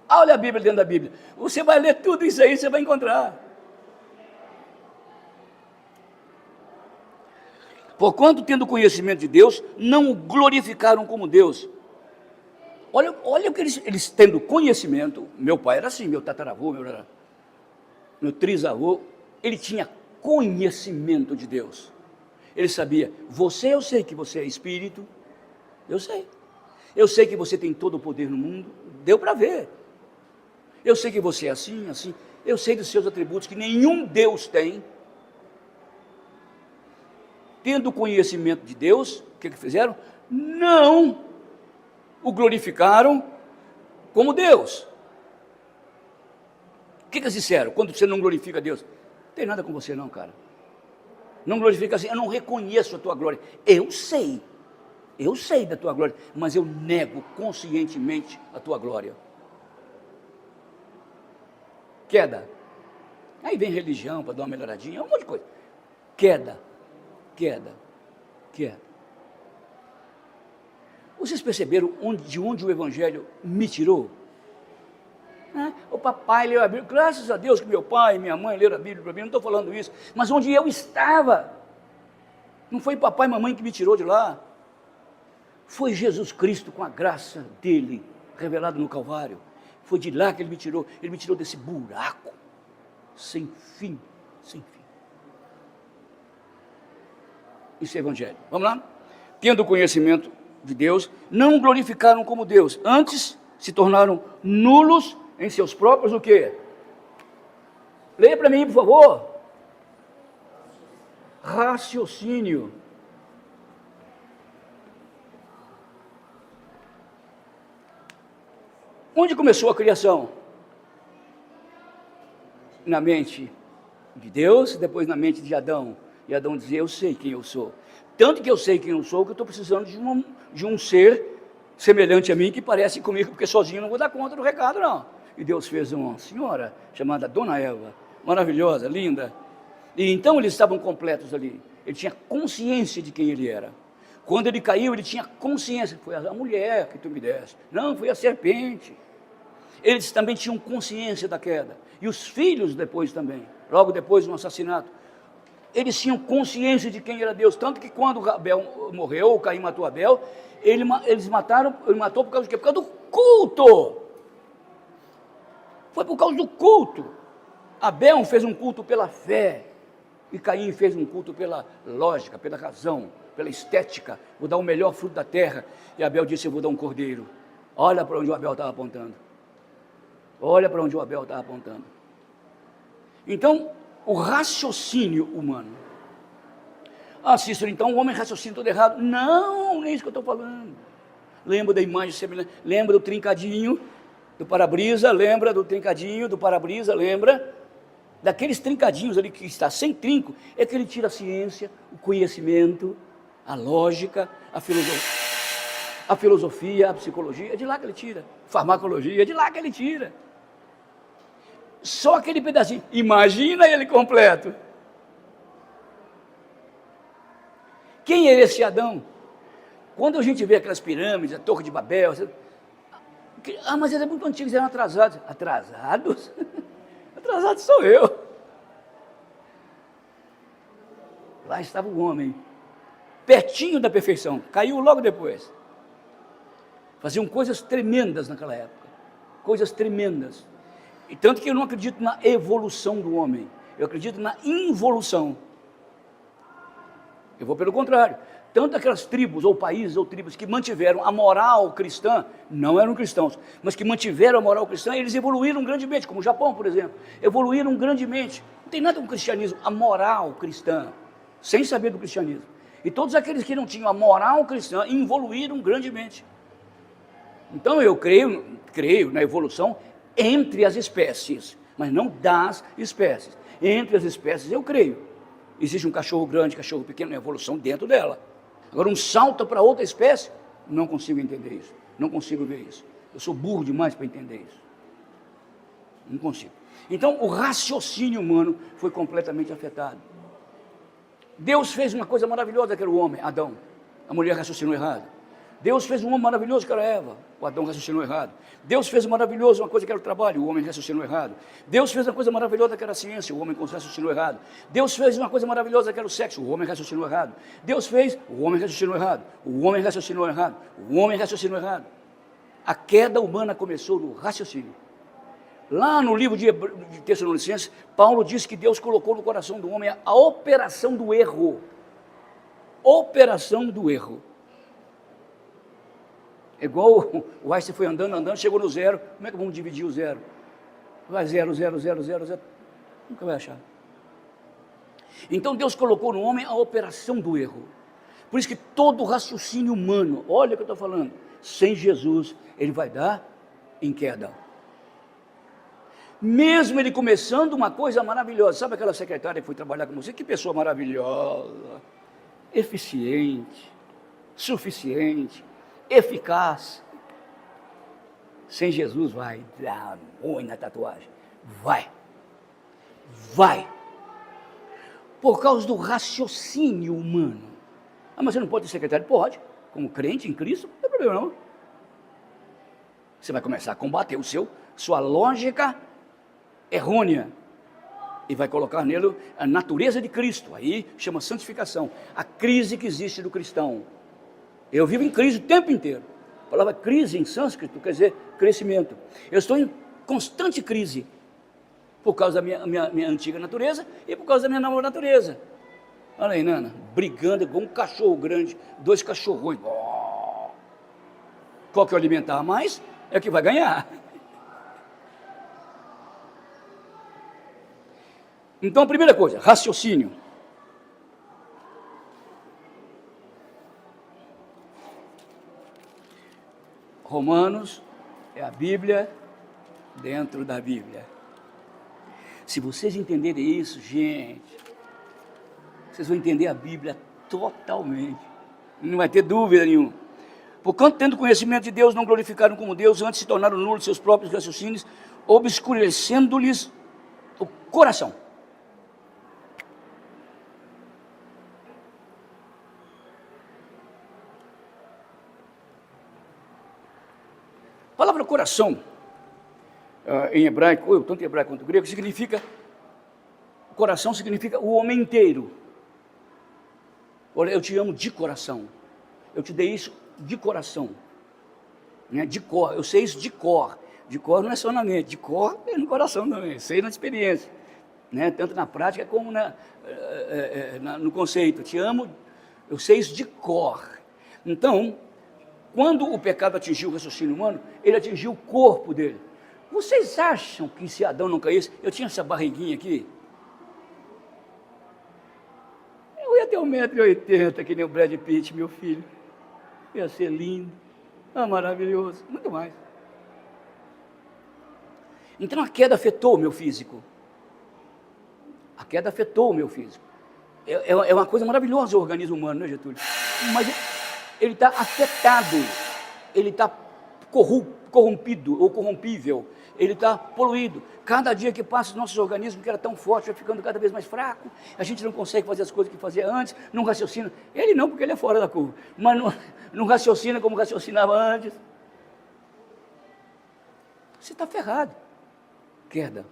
Olha a Bíblia dentro da Bíblia. Você vai ler tudo isso aí, você vai encontrar. Porquanto, tendo conhecimento de Deus, não o glorificaram como Deus. Olha o que eles tendo conhecimento. Meu pai era assim, meu tataravô, meu trisavô, ele tinha conhecimento de Deus. Ele sabia, eu sei que você é espírito, eu sei que você tem todo o poder no mundo, deu para ver. Eu sei que você é assim, eu sei dos seus atributos que nenhum Deus tem. Tendo conhecimento de Deus, o que fizeram? Não o glorificaram como Deus. O que eles disseram? Quando você não glorifica Deus, não tem nada com você não, cara. Não glorifica assim, eu não reconheço a tua glória. Eu sei da tua glória, mas eu nego conscientemente a tua glória. Queda. Aí vem religião para dar uma melhoradinha, um monte de coisa. Queda. Vocês perceberam de onde o Evangelho me tirou? O papai leu a Bíblia, graças a Deus que meu pai e minha mãe leram a Bíblia para mim, não estou falando isso, mas onde eu estava, não foi papai e mamãe que me tirou de lá, foi Jesus Cristo com a graça dele, revelado no Calvário, foi de lá que ele me tirou desse buraco, sem fim. Isso é Evangelho, vamos lá? Tendo conhecimento de Deus, não o glorificaram como Deus, antes se tornaram nulos em seus próprios o quê? Leia para mim, por favor. Raciocínio. Onde começou a criação? Na mente de Deus, depois na mente de Adão. E Adão dizia, eu sei quem eu sou. Tanto que eu sei quem eu sou, que eu estou precisando de um ser semelhante a mim, que parece comigo, porque sozinho não vou dar conta do recado, não. E Deus fez uma senhora chamada Dona Eva, maravilhosa, linda. E então eles estavam completos ali. Ele tinha consciência de quem ele era. Quando ele caiu, ele tinha consciência. Foi a mulher que tu me deste. Não, foi a serpente. Eles também tinham consciência da queda. E os filhos depois também. Logo depois do assassinato. Eles tinham consciência de quem era Deus. Tanto que quando Abel morreu, ou Caim matou Abel, ele matou por causa do quê? Por causa do culto. Foi por causa do culto. Abel fez um culto pela fé. E Caim fez um culto pela lógica, pela razão, pela estética, vou dar o melhor fruto da terra. E Abel disse, eu vou dar um cordeiro. Olha para onde o Abel estava apontando. Olha para onde o Abel estava apontando. Então, o raciocínio humano. Ah, Cícero, então o homem raciocina tudo errado. Não, é isso que eu estou falando. Lembra da imagem semelhante, lembra do trincadinho do para-brisa, lembra do trincadinho do para-brisa, lembra? Daqueles trincadinhos ali que está sem trinco, é que ele tira a ciência, o conhecimento, a lógica, a filosofia, a psicologia, é de lá que ele tira. Farmacologia, é de lá que ele tira. Só aquele pedacinho, imagina ele completo. Quem é esse Adão? Quando a gente vê aquelas pirâmides, a Torre de Babel, mas eles é muito antigos, eram atrasados. Atrasados? Atrasado sou eu. Lá estava o homem, pertinho da perfeição, caiu logo depois. Faziam coisas tremendas naquela época, coisas tremendas. E tanto que eu não acredito na evolução do homem, eu acredito na involução. Eu vou pelo contrário. Tanto aquelas tribos, ou países, ou tribos que mantiveram a moral cristã, não eram cristãos, mas que mantiveram a moral cristã, eles evoluíram grandemente, como o Japão, por exemplo, evoluíram grandemente. Não tem nada com o cristianismo, a moral cristã, sem saber do cristianismo. E todos aqueles que não tinham a moral cristã evoluíram grandemente. Então eu creio na evolução entre as espécies, mas não das espécies. Entre as espécies eu creio. Existe um cachorro grande, cachorro pequeno, evolução dentro dela. Agora um salto para outra espécie, não consigo entender isso, não consigo ver isso. Eu sou burro demais para entender isso. Não consigo. Então o raciocínio humano foi completamente afetado. Deus fez uma coisa maravilhosa que era o homem, Adão. A mulher raciocinou errado. Deus fez um homem maravilhoso que era Eva, o Adão raciocinou errado. Deus fez maravilhoso uma coisa que era o trabalho, o homem raciocinou errado. Deus fez uma coisa maravilhosa que era a ciência, o homem raciocinou errado. Deus fez uma coisa maravilhosa que era o sexo, o homem raciocinou errado. Deus fez, o homem raciocinou errado. O homem raciocinou errado. O homem raciocinou errado. A queda humana começou no raciocínio. Lá no livro de Tessalonicenses, Paulo diz que Deus colocou no coração do homem a operação do erro. Operação do erro. É igual o Einstein foi andando, chegou no zero. Como é que vamos dividir o zero? Vai zero, zero, zero, zero, zero. Nunca vai achar. Então Deus colocou no homem a operação do erro. Por isso que todo raciocínio humano, olha o que eu estou falando, sem Jesus, ele vai dar em queda. Mesmo ele começando uma coisa maravilhosa. Sabe aquela secretária que foi trabalhar com você? Que pessoa maravilhosa, eficiente, suficiente, eficaz. Sem Jesus vai dar ruim na tatuagem. Vai. Por causa do raciocínio humano. Ah, mas você não pode ser secretário? Pode. Como crente em Cristo, não tem problema não. Você vai começar a combater sua lógica errônea. E vai colocar nele a natureza de Cristo. Aí chama santificação. A crise que existe do cristão. Eu vivo em crise o tempo inteiro. A palavra crise em sânscrito quer dizer crescimento. Eu estou em constante crise. Por causa da minha antiga natureza e por causa da minha nova natureza. Olha aí, Nana, brigando igual um cachorro grande, 2 cachorrões. Qual que eu alimentar mais é que vai ganhar. Então, a primeira coisa, raciocínio. Romanos é a Bíblia dentro da Bíblia. Se vocês entenderem isso, gente, vocês vão entender a Bíblia totalmente. Não vai ter dúvida nenhuma. Porquanto, tendo conhecimento de Deus, não glorificaram como Deus, antes se tornaram nulos seus próprios raciocínios, obscurecendo-lhes o coração. A palavra coração, em hebraico, tanto em hebraico quanto em grego, significa, coração significa o homem inteiro. Olha, eu te amo de coração, eu te dei isso de coração, né? De cor, eu sei isso de cor não é só na mente, de cor é no coração também, sei na experiência, né? Tanto na prática como no conceito, te amo Eu sei isso de cor. Então, quando o pecado atingiu o raciocínio humano, ele atingiu o corpo dele. Vocês acham que se Adão não caísse, eu tinha essa barriguinha aqui? Eu ia ter 1,80 m, que nem o Brad Pitt, meu filho. Ia ser lindo, maravilhoso, muito mais. Então a queda afetou o meu físico. A queda afetou o meu físico. É uma coisa maravilhosa o organismo humano, né, Getúlio? Mas ele está afetado, ele está corrompido ou corrompível, ele está poluído. Cada dia que passa, os nossos organismos, que era tão forte, vai ficando cada vez mais fraco, a gente não consegue fazer as coisas que fazia antes, não raciocina. Ele não, porque ele é fora da curva, mas não raciocina como raciocinava antes. Você está ferrado. Queda.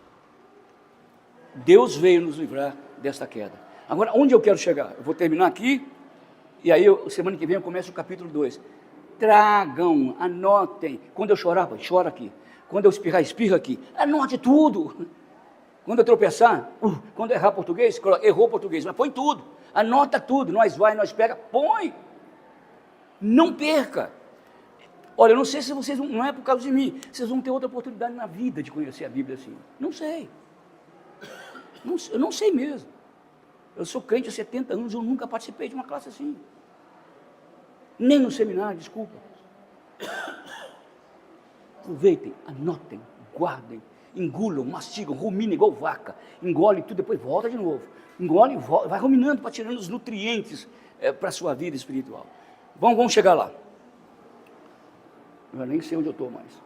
Deus veio nos livrar desta queda. Agora, onde eu quero chegar? Eu vou terminar aqui, e aí, semana que vem, eu começo o capítulo 2. Tragam, anotem. Quando eu chorar, chora aqui. Quando eu espirrar, espirra aqui. Anote tudo. Quando eu tropeçar, quando eu errar português, errou português, mas põe tudo. Anota tudo. Nós pega, põe. Não perca. Olha, eu não sei se vocês, não é por causa de mim, vocês vão ter outra oportunidade na vida de conhecer a Bíblia assim. Não sei. Eu não sei mesmo. Eu sou crente há 70 anos, eu nunca participei de uma classe assim. Nem no seminário, desculpa. Aproveitem, anotem, guardem, engulam, mastigam, ruminem igual vaca. Engole tudo, depois volta de novo. Engole e volta, vai ruminando para tirando os nutrientes para a sua vida espiritual. Vamos chegar lá. Eu nem sei onde eu estou mais.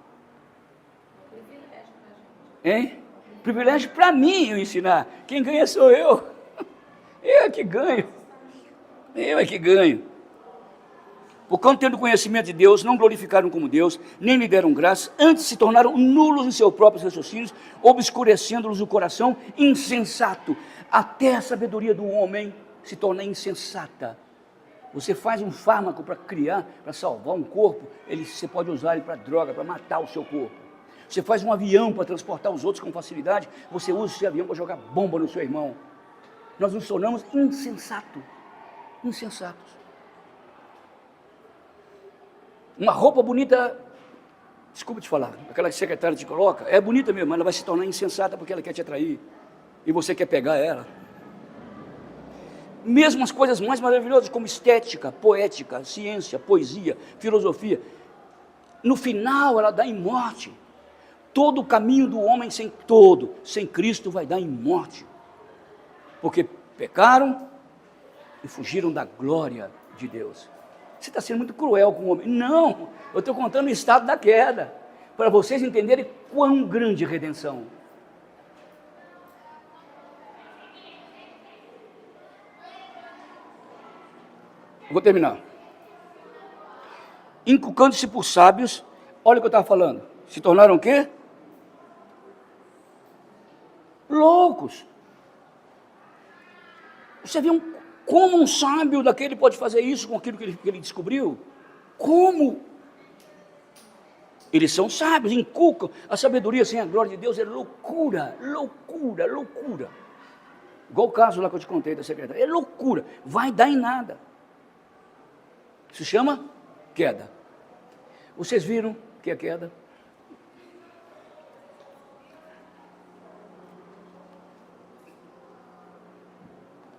Hein? Privilégio para mim eu ensinar. Quem ganha sou eu. Eu é que ganho. Eu é que ganho. Porquanto, tendo conhecimento de Deus, não glorificaram como Deus, nem lhe deram graça, antes se tornaram nulos em seus próprios raciocínios, obscurecendo-lhes o coração, insensato. Até a sabedoria do homem se torna insensata. Você faz um fármaco para criar, para salvar um corpo, você pode usar ele para droga, para matar o seu corpo. Você faz um avião para transportar os outros com facilidade, você usa esse avião para jogar bomba no seu irmão. Nós nos tornamos insensatos. Uma roupa bonita, desculpa te falar, aquela secretária te coloca, é bonita mesmo, mas ela vai se tornar insensata porque ela quer te atrair. E você quer pegar ela. Mesmo as coisas mais maravilhosas, como estética, poética, ciência, poesia, filosofia, no final ela dá em morte. Todo o caminho do homem sem Cristo vai dar em morte. Porque pecaram e fugiram da glória de Deus. Você está sendo muito cruel com o homem. Não, eu estou contando o estado da queda, para vocês entenderem quão grande redenção. Vou terminar. Inculcando-se por sábios, olha o que eu estava falando. Se tornaram o quê? Loucos. Você viu como um sábio daquele pode fazer isso com aquilo que ele descobriu? Como? Eles são sábios, inculcam. A sabedoria sem a glória de Deus é loucura, loucura, loucura. Igual o caso lá que eu te contei da secretária. É loucura, vai dar em nada. Se chama queda. Vocês viram que é queda?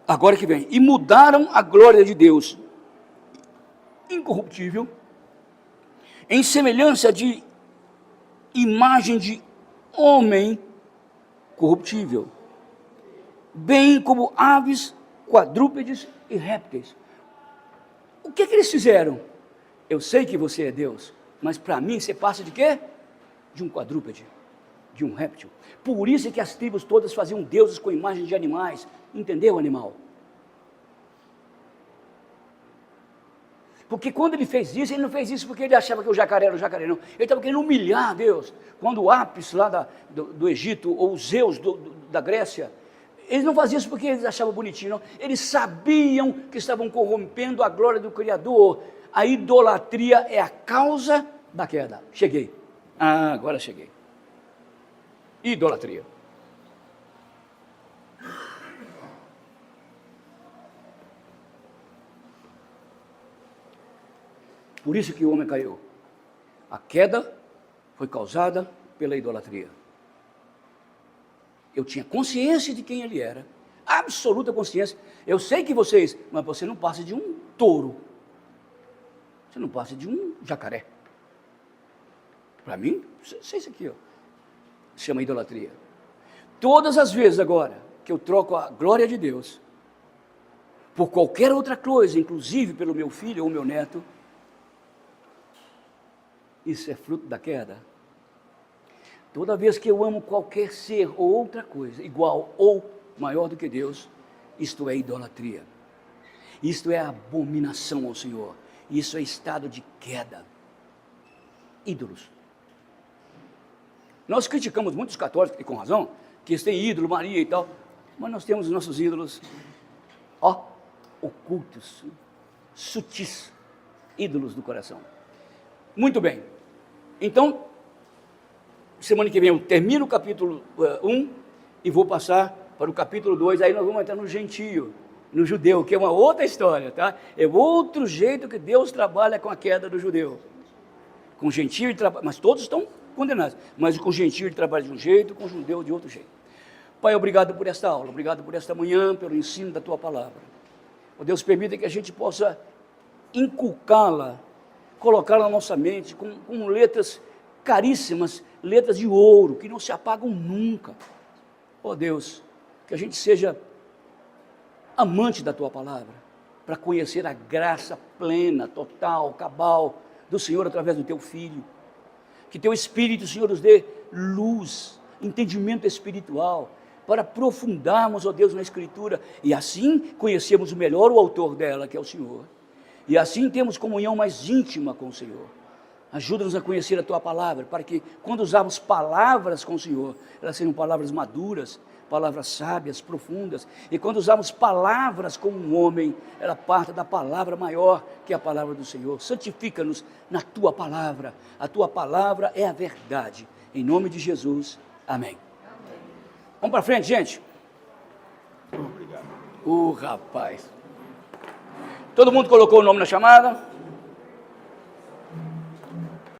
Agora que vem. E mudaram a glória de Deus, incorruptível, em semelhança de imagem de homem corruptível, bem como aves, quadrúpedes e répteis. O que eles fizeram? Eu sei que você é Deus, mas para mim você passa de quê? De um quadrúpede, de um réptil. Por isso é que as tribos todas faziam deuses com imagens de animais. Entendeu, animal? Porque quando ele fez isso, ele não fez isso porque ele achava que o jacaré era o jacaré, não. Ele estava querendo humilhar Deus. Quando o Apis lá do Egito, ou os Zeus da Grécia, eles não faziam isso porque eles achavam bonitinho, não. Eles sabiam que estavam corrompendo a glória do Criador. A idolatria é a causa da queda. Cheguei. Agora cheguei. Idolatria. Por isso que o homem caiu. A queda foi causada pela idolatria. Eu tinha consciência de quem ele era, absoluta consciência. Eu sei que vocês, mas você não passa de um touro. Você não passa de um jacaré. Para mim, isso aqui, ó, se chama idolatria. Todas as vezes agora que eu troco a glória de Deus por qualquer outra coisa, inclusive pelo meu filho ou meu neto, isso é fruto da queda. Toda vez que eu amo qualquer ser ou outra coisa, igual ou maior do que Deus, isto é idolatria. Isto é abominação ao Senhor. Isso é estado de queda. Ídolos. Nós criticamos muitos católicos, e com razão, que eles têm ídolo, Maria e tal, mas nós temos os nossos ídolos, ocultos, sutis, ídolos do coração. Muito bem. Então, semana que vem eu termino o capítulo 1 e vou passar para o capítulo 2, aí nós vamos entrar no gentio, no judeu, que é uma outra história, tá? É outro jeito que Deus trabalha com a queda do judeu. Com o gentio ele trabalha, mas todos estão condenados, mas com o gentio ele trabalha de um jeito, com o judeu de outro jeito. Pai, obrigado por esta aula, obrigado por esta manhã, pelo ensino da Tua Palavra. Oh Deus, permita que a gente possa inculcá-la, colocá-la na nossa mente com letras caríssimas, letras de ouro, que não se apagam nunca. Oh Deus, que a gente seja amante da Tua Palavra, para conhecer a graça plena, total, cabal do Senhor através do Teu Filho. Que Teu Espírito, Senhor, nos dê luz, entendimento espiritual, para aprofundarmos, ó Deus, na Escritura, e assim conhecermos melhor o autor dela, que é o Senhor. E assim temos comunhão mais íntima com o Senhor. Ajuda-nos a conhecer a Tua Palavra, para que quando usarmos palavras com o Senhor, elas sejam palavras maduras, palavras sábias, profundas. E quando usarmos palavras com um homem, ela parte da palavra maior, que é a palavra do Senhor. Santifica-nos na Tua Palavra. A Tua Palavra é a verdade. Em nome de Jesus, amém. Vamos para frente, gente. Obrigado. Rapaz. Todo mundo colocou o nome na chamada?